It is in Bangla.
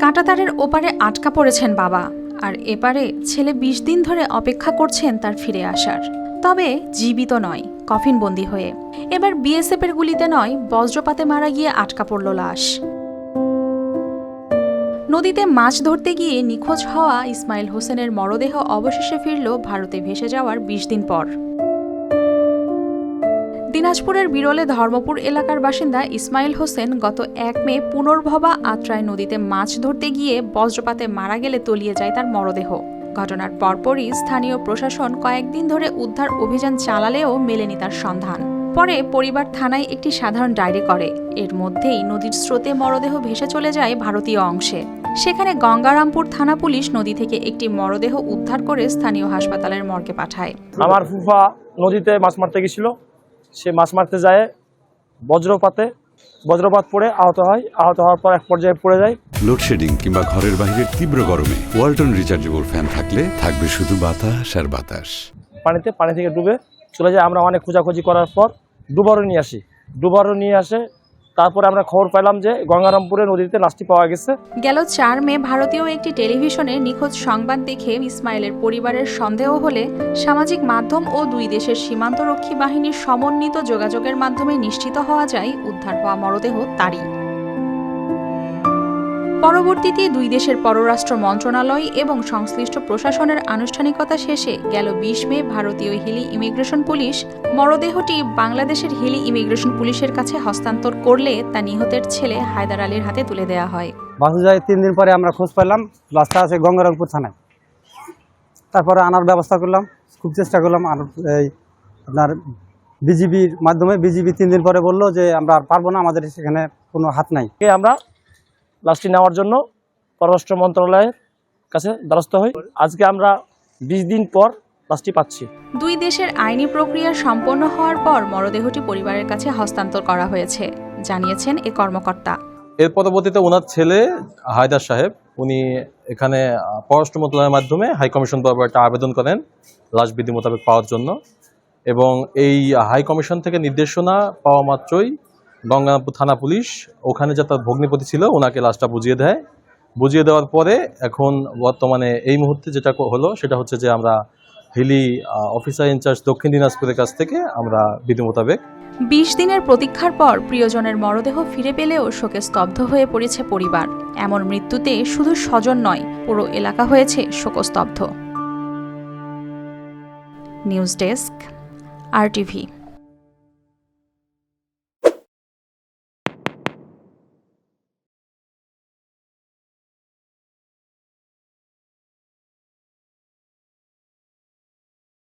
কাঁটাতারের ওপারে আটকা পড়েছেন বাবা, আর এপারে ছেলে ২০ দিন ধরে অপেক্ষা করছেন তার ফিরে আসার। তবে জীবিত নয়, কফিনবন্দি হয়ে। এবার বিএসএফের গুলিতে নয়, বজ্রপাতে মারা গিয়ে আটকা পড়ল লাশ। নদীতে মাছ ধরতে গিয়ে নিখোঁজ হওয়া ইসমাইল হোসেনের মরদেহ অবশেষে ফিরল ভারতে ভেসে যাওয়ার ২০ দিন পর। দিনাজপুরের বিরলে ধর্মপুর এলাকার বাসিন্দা ইসমাইল হোসেন গত ১ মে পুনর্ভবা আত্রাই নদীতে মাছ ধরতে গিয়ে বজ্রপাতে মারা গেলে তলিয়ে যায় তার মরদেহ। ঘটনার পরপরই স্থানীয় প্রশাসন কয়েকদিন ধরে উদ্ধার অভিযান চালালেও মেলেনি তার সন্ধান। পরে পরিবার থানায় একটি সাধারণ ডায়েরি করে। এর মধ্যেই নদীর স্রোতে মরদেহ ভেসে চলে যায় ভারতীয় অংশে। সেখানে গঙ্গারামপুর থানা পুলিশ নদী থেকে একটি মরদেহ উদ্ধার করে স্থানীয় হাসপাতালের মর্গে পাঠায়। আমার ফুফা নদীতে মাছ মারতে গেছিল। সে মাছ মারতে যায় বজ্রপাত পড়ে আহত হওয়ার পর এক পর্যায়ে পড়ে যায়। লোডশেডিং কিংবা ঘরের বাইরের তীব্র গরমে ওয়ালটন রিচার্জেবল ফ্যান থাকলে থাকবে শুধু বাতাস আর বাতাস। পানি থেকে ডুবে চলে যায়। আমরা অনেক খোঁজাখুঁজি করার পর ডুবারও নিয়ে আসে। তারপরে আমরা খবর পেলাম যে গঙ্গারামপুরে নদীতে লাশটি পাওয়া গেছে। গেল ৪ মে ভারতীয় একটি টেলিভিশনে নিখোঁজ সংবাদ দেখে ইসমাইলের পরিবারের সন্দেহ হলে সামাজিক মাধ্যম ও দুই দেশের সীমান্তরক্ষী বাহিনীর সমন্বিত যোগাযোগের মাধ্যমে নিশ্চিত হওয়া যায় উদ্ধার হওয়া মরদেহ তারই। পরবর্তীতে দুই দেশের পররাষ্ট্র মন্ত্রণালয় এবং সংশ্লিষ্ট প্রশাসনের আনুষ্ঠানিকতা শেষে গেল ২০ মে ভারতীয় হিলি ইমিগ্রেশন পুলিশ মরদেহটি বাংলাদেশের হিলি ইমিগ্রেশন পুলিশের কাছে হস্তান্তর করলে তা নিহতের ছেলে হায়দার আলীর হাতে তুলে দেওয়া হয়। বাসে যাই ৩ দিন পরে আমরা খোঁজ পেলাম লাশটা আছে গঙ্গারামপুর থানায়। তারপরে আনার ব্যবস্থা করলাম, খুব চেষ্টা করলাম। আর এই আপনার বিজিবির মাধ্যমে বিজিবি ৩ দিন পরে বললো যে আমরা আর পারবো না, আমাদের সেখানে কোনো হাত নাই। আমরা লাশটি নেওয়ার জন্য পররাষ্ট্র মন্ত্রণালয়ের কাছে দ্বারস্থ হই। আজকে আমরা ২০ দিন পর লাশটি পাচ্ছি। দুই দেশের আইনি প্রক্রিয়া সম্পন্ন হওয়ার পর মরদেহটি পরিবারের কাছে হস্তান্তর করা হয়েছে, জানিয়েছেন এ কর্মকর্তা। এর পরবর্তীতে ওনার ছেলে হায়দার সাহেব উনি এখানে পররাষ্ট্র মন্ত্রণালয়ের মাধ্যমে হাই কমিশন বরাবর একটা আবেদন করেন লাশ বিধি মোতাবেক পাওয়ার জন্য, এবং এই হাই কমিশন থেকে নির্দেশনা পাওয়া মাত্রই গঙ্গারামপুর থানা পুলিশ ওখানে যে তার ভগ্নিপতি ছিল ওনাকে লাশটা বুঝিয়ে দেওয়ার পরে এখন বর্তমানে এই মুহূর্তে যেটা হলো সেটা হচ্ছে যে আমরা হিলি অফিসার ইনচার্জ দক্ষিণ দিনাজপুরের কাছ থেকে আমরা বিধি মোতাবেক ২০ দিনের প্রতীক্ষার পর প্রিয়জনের মরদেহ ফিরে পেলেও শোকে স্তব্ধ হয়ে পড়েছে পরিবার। এমন মৃত্যুতে শুধু স্বজন নয়, পুরো এলাকা হয়েছে শোকস্তব্ধ। News desk, RTV।